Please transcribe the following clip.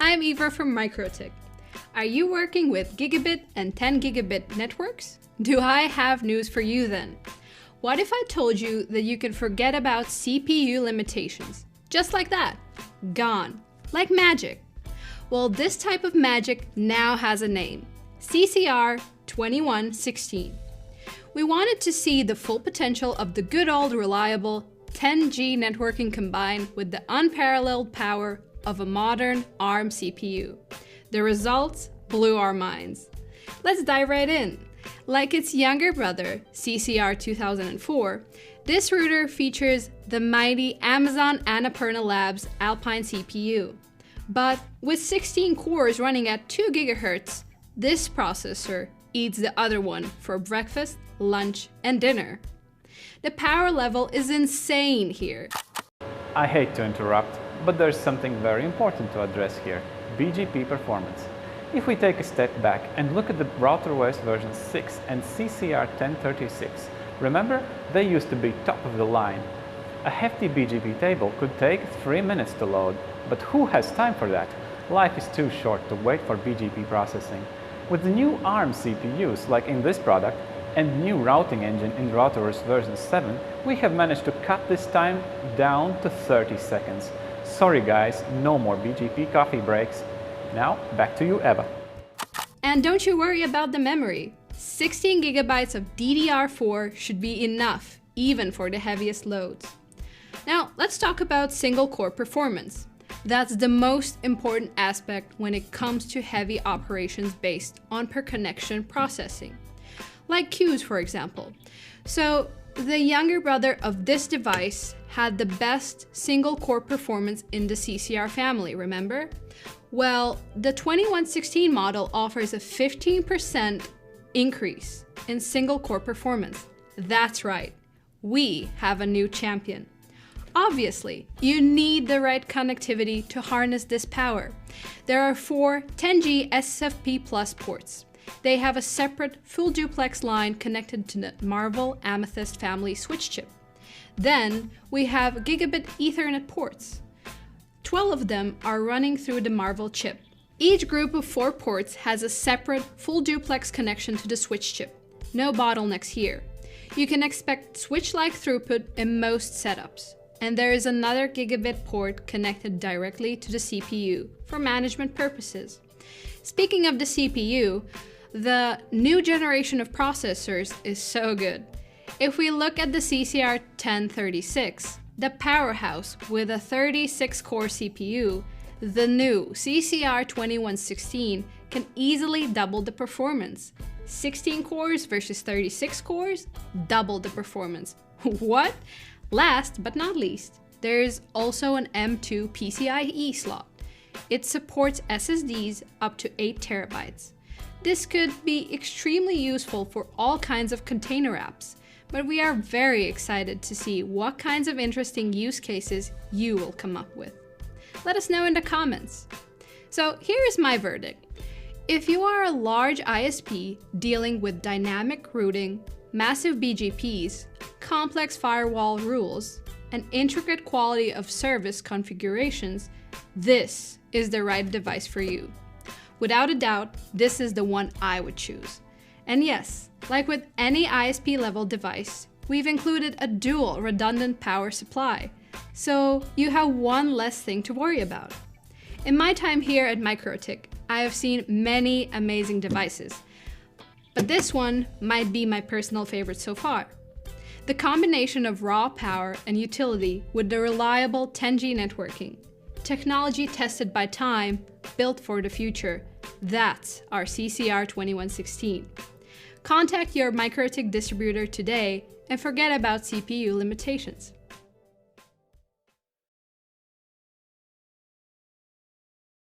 I'm Eva from Mikrotik. Are you working with gigabit and 10 gigabit networks? Do I have news for you then? What if I told you that you can forget about CPU limitations? Just like that. Gone. Like magic. Well, this type of magic now has a name. CCR2116. We wanted to see the full potential of the good old reliable 10G networking combined with the unparalleled power of a modern ARM CPU. The results blew our minds. Let's dive right in. Like its younger brother, CCR2004, this router features the mighty Amazon Annapurna Labs Alpine CPU. But with 16 cores running at 2 GHz, this processor eats the other one for breakfast, lunch, and dinner. The power level is insane here. I hate to interrupt, but there's something very important to address here: BGP performance. If we take a step back and look at the router OS version 6 and CCR1036, remember, they used to be top of the line. A hefty BGP table could take 3 minutes to load, but who has time for that? Life is too short to wait for BGP processing. With the new ARM CPUs, like in this product, and new routing engine in routerOS version 7, we have managed to cut this time down to 30 seconds. Sorry guys, no more BGP coffee breaks. Now, back to you, Eva. And don't you worry about the memory. 16 gigabytes of DDR4 should be enough, even for the heaviest loads. Now, let's talk about single core performance. That's the most important aspect when it comes to heavy operations based on per connection processing. Like queues, for example. So, the younger brother of this device had the best single core performance in the CCR family, remember? Well, the 2116 model offers a 15% increase in single core performance. That's right, we have a new champion. Obviously, you need the right connectivity to harness this power. There are 4 10G SFP Plus ports. They have a separate full duplex line connected to the Marvel Amethyst family switch chip. Then we have gigabit Ethernet ports. 12 of them are running through the Marvel chip. Each group of 4 ports has a separate full duplex connection to the switch chip. No bottlenecks here. You can expect switch-like throughput in most setups. And there is another gigabit port connected directly to the CPU for management purposes. Speaking of the CPU, the new generation of processors is so good. If we look at the CCR1036, the powerhouse with a 36-core CPU, the new CCR2116 can easily double the performance. 16 cores versus 36 cores, double the performance. What? Last but not least, there is also an M2 PCIe slot. It supports SSDs up to 8 terabytes. This could be extremely useful for all kinds of container apps, but we are very excited to see what kinds of interesting use cases you will come up with. Let us know in the comments. So here is my verdict. If you are a large ISP dealing with dynamic routing, massive BGPs, complex firewall rules, and intricate quality of service configurations, this is the right device for you. Without a doubt, this is the one I would choose. And yes, like with any ISP level device, we've included a dual redundant power supply, so you have one less thing to worry about. In my time here at Mikrotik, I have seen many amazing devices, but this one might be my personal favorite so far. The combination of raw power and utility with the reliable 10G networking, technology tested by time, built for the future, that's our CCR2116. Contact your Mikrotik distributor today and forget about CPU limitations.